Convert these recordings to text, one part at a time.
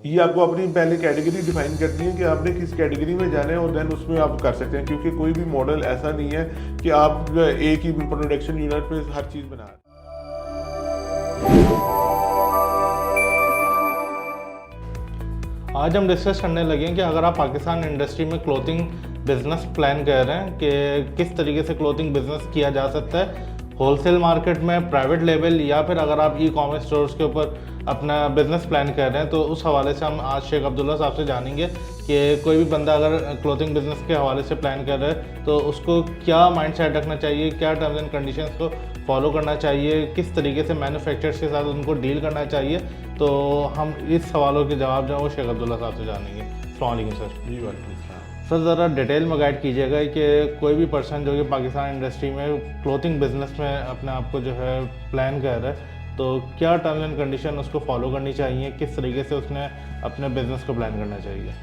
ये आपको अपनी पहले कैटेगरी डिफाइन करनी है कि आपने किस कैटेगरी में जाना है और देन उसमें आप कर सकते हैं, क्योंकि कोई भी मॉडल ऐसा नहीं है कि आप एक ही प्रोडक्शन यूनिट पे हर चीज़ बना रहे हैं। आज हम डिस्कस करने लगे हैं कि अगर आप पाकिस्तान इंडस्ट्री में क्लोथिंग बिजनेस प्लान कर रहे हैं कि किस तरीके से क्लोथिंग बिजनेस किया जा सकता है, होलसेल मार्केट में, प्राइवेट लेवल, या फिर अगर आप ई कॉमर्स स्टोर्स के ऊपर अपना बिजनेस प्लान कर रहे हैं, तो उस हवाले से हम आज शेख अब्दुल्ला साहब से जानेंगे कि कोई भी बंदा अगर क्लोथिंग बिजनेस के हवाले से प्लान कर रहा है तो उसको क्या माइंडसेट रखना चाहिए, क्या टर्म्स एंड कंडीशंस को फॉलो करना चाहिए, किस तरीके से मैन्युफैक्चरर्स के साथ उनको डील करना चाहिए। तो हम इस सवालों के जवाब जो है वो शेख अब्दुल्ला साहब से जानेंगे। अस्सलाम वालेकुम सर। जी वालेकुम सलाम। सर ज़रा डिटेल में गाइड कीजिएगा कि कोई भी पर्सन जो कि पाकिस्तान इंडस्ट्री में क्लोथिंग बिजनेस में अपने आप को जो है प्लान कर रहा है, तो क्या टर्म्स एंड कंडीशन उसको फॉलो करनी चाहिए, किस तरीके से उसने अपने बिजनेस को प्लान करना चाहिए।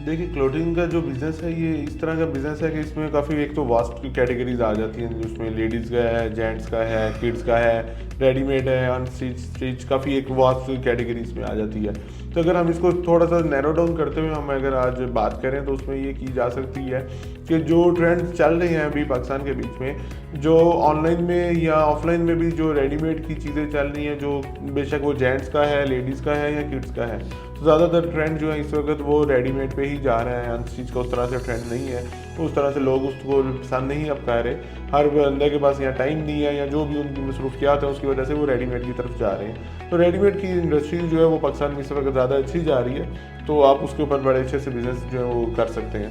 देखिए, क्लोथिंग का जो बिज़नेस है ये इस तरह का बिज़नेस है कि इसमें काफ़ी एक तो वास्ट कैटेगरीज आ जाती हैं, जिसमें लेडीज़ का है, जेंट्स का है, किड्स का है, रेडीमेड है, अनस्टिच, काफ़ी एक वास्ट कैटेगरी इसमें आ जाती है। तो अगर हम इसको थोड़ा सा नैरो डाउन करते हुए हम अगर आज बात करें तो उसमें ये की जा सकती है कि जो ट्रेंड चल रहे हैं अभी पाकिस्तान के बीच में, जो ऑनलाइन में या ऑफलाइन में भी जो रेडीमेड की चीज़ें चल रही हैं, जो बेशक वो जेंट्स का है, लेडीज़ का है या किड्स का है, तो ज़्यादातर ट्रेंड जो है इस वक्त वो रेडीमेड पे ही जा रहा है। अनस्टिच का उस तरह से ट्रेंड नहीं है, तो उस तरह से लोग उसको पसंद नहीं अब कर रहे। हर बंदे के पास या टाइम नहीं है या जो भी उनकी मसरूफियात है उसकी वजह से वो रेडीमेड की तरफ जा रहे हैं। तो रेडीमेड की इंडस्ट्री जो है वो पाकिस्तान में इस वक्त ज़्यादा अच्छी जा रही है, तो आप उसके ऊपर बड़े अच्छे से बिजनेस जो है वो कर सकते हैं।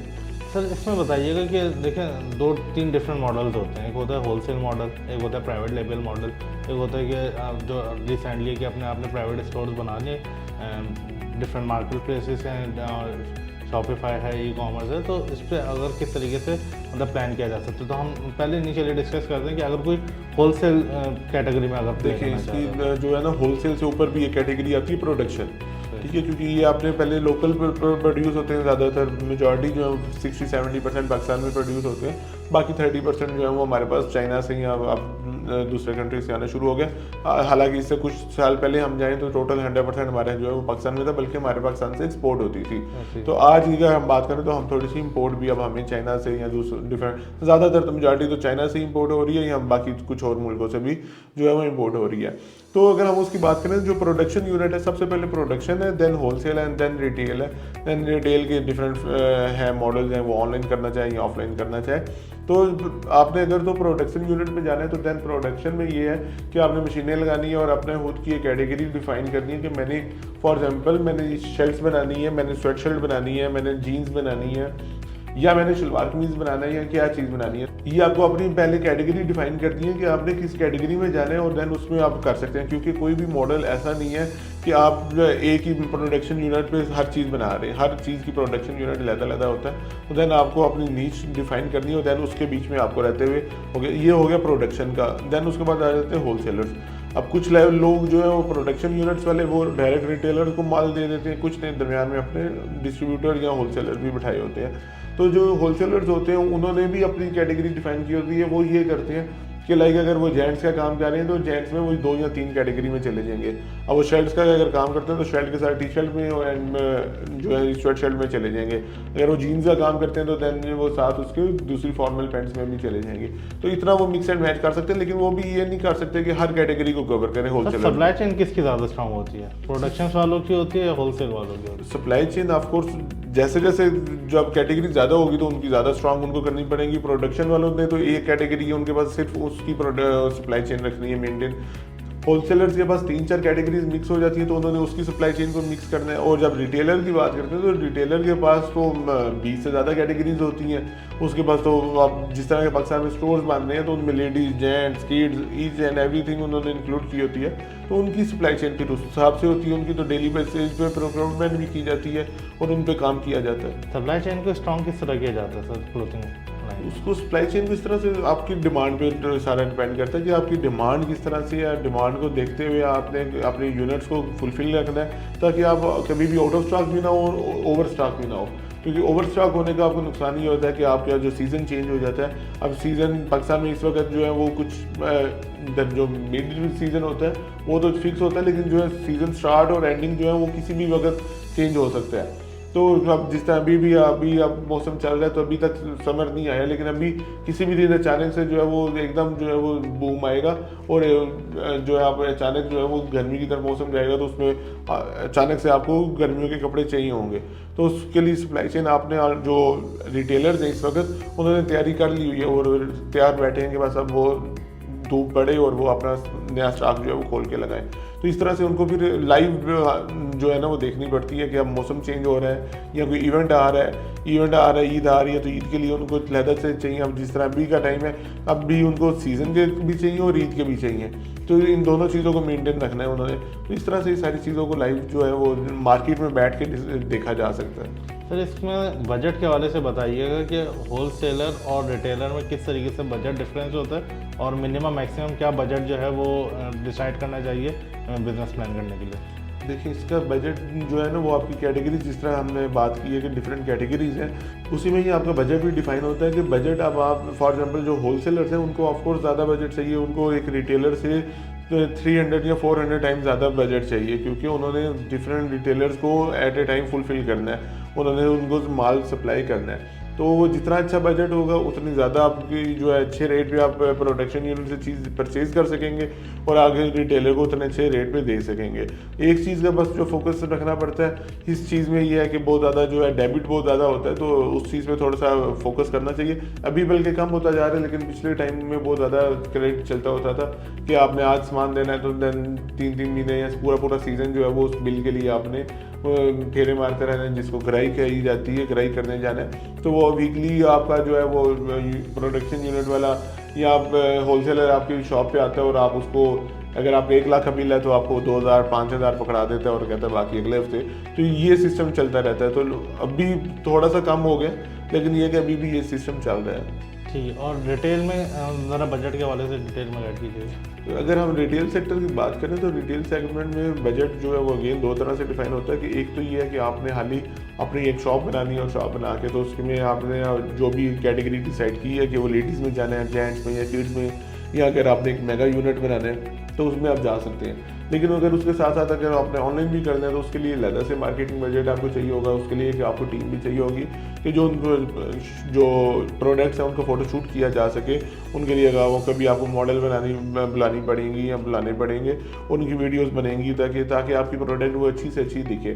सर इसमें बताइएगा कि देखें 2-3 डिफरेंट मॉडल्स होते हैं, एक होता है होलसेल मॉडल, एक होता है प्राइवेट लेबल मॉडल, एक होता है कि जो रिसेंटली कि आपने प्राइवेट स्टोर्स बना लिए, डिफरेंट मार्केट प्लेसेस हैं, शॉपिफाई है, ई कॉमर्स है, तो इस पर अगर किस तरीके से मतलब प्लान किया जा सकता है। तो हम पहले इनिशियली डिस्कस करते हैं कि अगर कोई होलसेल कैटेगरी में अगर देखिए, इसकी जो है ना होलसेल से ऊपर भी एक कैटेगरी आती है प्रोडक्शन, ठीक है, क्योंकि ये आपने पहले लोकल प्रोड्यूस होते हैं, ज़्यादातर मेजॉरिटी जो है 60-70% पाकिस्तान में प्रोड्यूस होते हैं, बाकी 30% जो है वो हमारे पास चाइना से या अब दूसरे कंट्री से आना शुरू हो गया। हालांकि इससे कुछ साल पहले हम जाएं तो टोटल 100% हमारे जो है वो पाकिस्तान में था, बल्कि हमारे पाकिस्तान से एक्सपोर्ट होती थी। तो आज की अगर हम बात करें तो हम थोड़ी सी इम्पोर्ट भी अब हमें चाइना से या दूसरे डिफरेंट, ज़्यादातर तो मेजॉरिटी तो चाइना से इम्पोर्ट हो रही है या बाकी कुछ और मुल्कों से भी जो है वो इम्पोर्ट हो रही है। तो अगर हम उसकी बात करें, जो प्रोडक्शन यूनिट है, सबसे पहले प्रोडक्शन है, देन होलसेल है, देन रिटेल है। देन रिटेल के डिफरेंट है मॉडल्स हैं, वो ऑनलाइन करना चाहे या ऑफलाइन करना चाहे। तो आपने अगर तो प्रोडक्शन यूनिट में जाना है तो देन प्रोडक्शन में ये है कि आपने मशीनें लगानी है और अपने खुद की एक कैटेगरी डिफाइन करनी है कि मैंने फॉर एग्जांपल मैंने शर्ट्स बनानी है, मैंने स्वेट शर्ट बनानी है, मैंने जीन्स बनानी है, या मैंने शलवार कमीज बनाना है, या क्या चीज़ बनानी है। ये आपको अपनी पहले कैटेगरी डिफाइन करनी है कि आपने किस कैटेगरी में जाना है और देन उसमें आप कर सकते हैं, क्योंकि कोई भी मॉडल ऐसा नहीं है कि आप एक ही प्रोडक्शन यूनिट पे हर चीज़ बना रहे हैं। हर चीज़ की प्रोडक्शन यूनिट अलग-अलग होता है, तो देन आपको अपनी नीच डिफाइन करनी है और देन उसके बीच में आपको रहते हुए हो गया, ये हो गया प्रोडक्शन का। देन उसके बाद आ जाते हैं होलसेलर्स। अब कुछ लोग जो है वो प्रोडक्शन यूनिट्स वाले वो डायरेक्ट रिटेलर को माल दे देते हैं, कुछ ने दरमियान में अपने डिस्ट्रीब्यूटर या होलसेलर भी बिठाए होते हैं। तो जो होलसेलर्स होते हैं उन्होंने भी अपनी कैटेगरी डिफाइन की होती है। वो ये करते हैं कि लाइक अगर वो जेंट्स का काम कर रहे हैं तो जेंट्स में वो 2 या 3 कैटेगरी में चले जाएंगे। अब वो शर्ट्स का अगर काम करते हैं तो शर्ट के साथ टी शर्ट में एंड जो है स्वेट शर्ट में चले जाएंगे। अगर वो जीन्स का काम करते हैं तो देन वो साथ उसके दूसरी फॉर्मल पैंट्स में भी चले जाएंगे। तो इतना वो मिक्स एंड मैच कर सकते हैं, लेकिन वो भी ये नहीं कर सकते कि हर कैटेगरी को कवर करें। होलसेल सप्लाई चेन किसकी ज़्यादा स्ट्रांग होती है, प्रोडक्शन वालों की होती है या होलसेल वालों की होती है? सप्लाई चेन ऑफकोर्स जैसे जैसे जब कैटेगरी ज़्यादा होगी तो उनकी ज़्यादा स्ट्रांग उनको करनी पड़ेगी। प्रोडक्शन वालों ने तो एक कैटेगरी है, उनके पास सिर्फ उसकी सप्लाई चेन रखनी है मेंटेन। होलसेलर्स के पास 3-4 कैटेगरीज मिक्स हो जाती है तो उन्होंने उसकी सप्लाई चेन को मिक्स करना है। और जब रिटेलर की बात करते हैं तो रिटेलर के पास तो 20 से ज़्यादा कैटेगरीज होती हैं। उसके पास तो आप जिस तरह के पाकिस्तान में स्टोर्स बन रहे हैं तो उनमें ladies, gents, kids, each and everything उन्होंने इंक्लूड की होती है। तो उनकी सप्लाई चेन फिर उस हिसाब से होती है। उनकी तो डेली बेसिस पे प्रोक्योरमेंट भी की जाती है और उन पर काम किया जाता है। सप्लाई चेन को स्ट्रॉन्ग किस तरह किया जाता है सर क्लोथिंग? उसको सप्लाई चेन को इस तरह से आपकी डिमांड पे सारा डिपेंड करता है कि आपकी डिमांड किस तरह से है। डिमांड को देखते हुए आपने अपने यूनिट्स को फुलफिल रखना है ताकि आप कभी भी आउट ऑफ स्टॉक भी ना हो और ओवर स्टॉक भी ना हो। क्योंकि ओवर स्टॉक होने का आपको नुकसान ये होता है कि आपका जो सीज़न चेंज हो जाता है। अब सीज़न पाकिस्तान में इस वक्त जो है वो कुछ जो मिड सीज़न होता है वो तो फिक्स होता है, लेकिन जो है सीज़न स्टार्ट और एंडिंग जो है वो किसी भी वक्त चेंज हो सकता है। तो अब जिस तरह अभी अब मौसम चल रहा है, तो अभी तक समर नहीं आया, लेकिन अभी किसी भी दिन अचानक से जो है वो एकदम जो है वो बूम आएगा, और जो है आप अचानक जो है वो गर्मी की तरफ मौसम जाएगा, तो उसमें अचानक से आपको गर्मियों के कपड़े चाहिए होंगे। तो उसके लिए सप्लाई चेन आपने जो रिटेलर्स हैं इस वक्त उन्होंने तैयारी कर ली हुई है और तैयार बैठे हैं कि बस अब वो धूप पड़े और वो अपना नया स्टॉक जो है वो खोल के लगाएं। तो इस तरह से उनको फिर लाइव जो है ना वो देखनी पड़ती है कि अब मौसम चेंज हो रहा है या कोई इवेंट आ रहा है, ईद आ रही है, तो ईद के लिए उनको लहदा से चाहिए। अब जिस तरह अभी का टाइम है, अब भी उनको सीज़न के भी चाहिए और ईद के भी चाहिए, तो इन दोनों चीज़ों को मेंटेन रखना है उन्होंने। तो इस तरह से ये सारी चीज़ों को लाइव जो है वो मार्केट में बैठ के देखा जा सकता है। सर इसमें बजट के हवाले से बताइएगा कि होलसेलर और रिटेलर में किस तरीके से बजट डिफरेंस होता है, और मिनिमम मैक्सिमम क्या बजट जो है वो डिसाइड करना चाहिए बिजनेस प्लान करने के लिए। देखिए, इसका बजट जो है ना वो आपकी कैटेगरी, जिस तरह हमने बात की है कि डिफरेंट कैटेगरीज हैं, उसी में ही आपका बजट भी डिफाइन होता है कि बजट अब आप फॉर एग्जांपल जो होलसेलर्स हैं उनको ऑफकोर्स ज़्यादा बजट चाहिए, उनको एक रिटेलर से 300 या 400 टाइम ज़्यादा बजट चाहिए, क्योंकि उन्होंने डिफरेंट रिटेलर्स को एट ए टाइम फुलफिल करना है, उन्होंने उनको माल सप्लाई करना है। तो वो जितना अच्छा बजट होगा उतनी ज़्यादा आपकी जो है अच्छे रेट पे आप प्रोडक्शन यूनिट से चीज़ परचेज़ कर सकेंगे और आगे रिटेलर को उतने अच्छे रेट पे दे सकेंगे। एक चीज़ का बस जो फोकस रखना पड़ता है इस चीज़ में ये है कि बहुत ज़्यादा जो है डेबिट बहुत ज़्यादा होता है, तो उस चीज़ पे थोड़ा सा फोकस करना चाहिए। अभी बल्कि कम होता जा रहा है, लेकिन पिछले टाइम में बहुत ज़्यादा क्रेडिट चलता होता था कि आपने आज सामान देना है तो देन 3-3 महीने या पूरा सीज़न जो है वो उस बिल के लिए आपने फेरे मारते रहना है, जिसको ग्राई कही जाती है, ग्राई करने जाना है। तो वो वीकली आपका जो है वो प्रोडक्शन यूनिट वाला या आप होलसेलर आपकी शॉप पे आता है और आप उसको अगर आप 1 लाख का बिल है तो आपको 2,000-5,000 पकड़ा देता है और कहता है बाकी अगले हफ्ते। तो ये सिस्टम चलता रहता है। तो अभी थोड़ा सा कम हो गया, लेकिन ये कि अभी भी ये सिस्टम चल रहा है। ठीक है, और रिटेल में ज़रा बजट के हवाले से डिटेल में गाइड कीजिए। अगर हम रिटेल सेक्टर की बात करें तो रिटेल सेगमेंट में बजट जो है वो अगेन 2 तरह से डिफाइन होता है कि एक तो ये है कि आपने हाल ही अपनी एक शॉप बनानी है और शॉप बना के तो उसमें आपने जो भी कैटेगरी डिसाइड की है कि वो लेडीज़ में जाना है, जेंट्स में या किड्स में, या अगर आपने एक मेगा यूनिट बनाना है तो उसमें आप जा सकते हैं। लेकिन अगर उसके साथ साथ अगर आपने ऑनलाइन भी करना है तो उसके लिए अलग से मार्केटिंग बजट आपको चाहिए होगा, उसके लिए कि आपको टीम भी चाहिए होगी कि जो प्रोडक्ट्स हैं उनको फ़ोटोशूट किया जा सके। उनके लिए अगर वो कभी आपको मॉडल बुलानी पड़ेंगी या बुलाने पड़ेंगे, उनकी वीडियोस बनेंगी ताकि आपकी प्रोडक्ट वो अच्छी से अच्छी दिखे।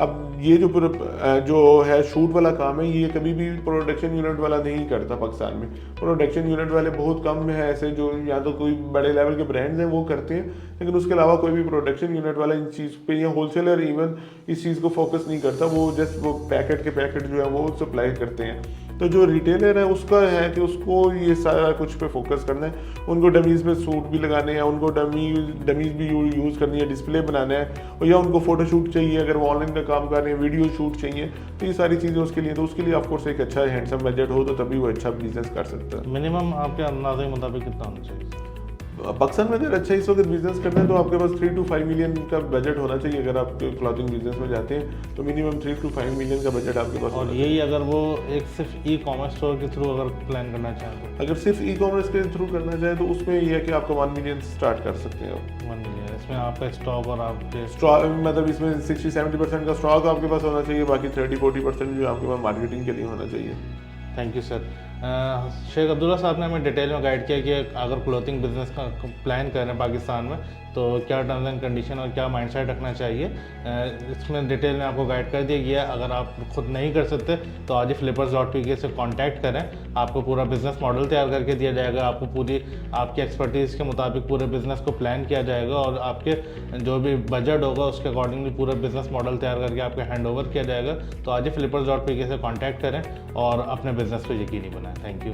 अब ये जो है शूट वाला काम है, ये कभी भी प्रोडक्शन यूनिट वाला नहीं करता पाकिस्तान में। प्रोडक्शन यूनिट वाले बहुत कम है ऐसे, जो या तो कोई बड़े लेवल के ब्रांड्स हैं वो करते हैं, लेकिन उसके अलावा कोई भी प्रोडक्शन यूनिट वाला इन चीज़ पे या होलसेलर इवन इस चीज़ को फोकस नहीं करता। वो जस्ट वो पैकेट जो है वो सप्लाई करते हैं। तो जो रिटेलर है उसका है कि उसको ये सारा कुछ पे फोकस करना है, उनको डमीज़ में सूट भी लगाने हैं, उनको डमीज़ भी यूज़ करनी है, डिस्प्ले बनाना है, और या उनको फ़ोटोशूट चाहिए अगर वो ऑनलाइन का काम कर रहे हैं, वीडियो शूट चाहिए, तो ये सारी चीज़ें उसके लिए। तो उसके लिए ऑफकोर्स एक अच्छा हैंडसम बजट हो तो तभी वो अच्छा बिजनेस कर सकता है। मिनिमम आपके अंदाजे के मुताबिक कितना होना चाहिए? पाकिस्तान में अगर अच्छा इस वक्त बिजनेस करना है तो आपके पास 3 to 5 मिलियन का बजट होना चाहिए। अगर आप क्लॉथिंग बिजनेस में जाते हैं तो मिनिमम 3 to 5 मिलियन का बजट आपके पास। और यही अगर वो एक सिर्फ ई कॉमर्स स्टोर के थ्रू अगर प्लान करना चाहें तो? अगर सिर्फ ई कॉमर्स के थ्रू करना चाहे तो उसमें ये है कि आपको 1 मिलियन स्टार्ट कर सकते हैं आप। 1 मिलियन, इसमें आपका स्टॉक और आपके स्टॉक मतलब इसमें 60-70% का स्टॉक आपके पास होना चाहिए, बाकी 30-40% जो आपके पास मार्केटिंग के लिए होना चाहिए। Thank you sir. Sheikh Abdullah साहब ने हमें डिटेल में गाइड किया कि अगर क्लॉथिंग बिजनेस का प्लान कर रहे हैं पाकिस्तान में तो क्या टर्म्स एंड कंडीशन और क्या माइंडसेट रखना चाहिए, इसमें डिटेल में आपको गाइड कर दिया गया। अगर आप खुद नहीं कर सकते तो आज ही flippers.pk से कांटेक्ट करें, आपको पूरा बिजनेस मॉडल तैयार करके दिया जाएगा, आपको पूरी आपकी एक्सपर्टीज़ के मुताबिक पूरे बिजनेस को प्लान किया जाएगा और आपके जो भी बजट होगा उसके अकॉर्डिंगली पूरा बिजनेस मॉडल तैयार करके आपको हैंड ओवर किया जाएगा। तो आज ही flippers.pk से कॉन्टैक्ट करें और अपने बिजनेस को यकीनी बनाएं। Thank you.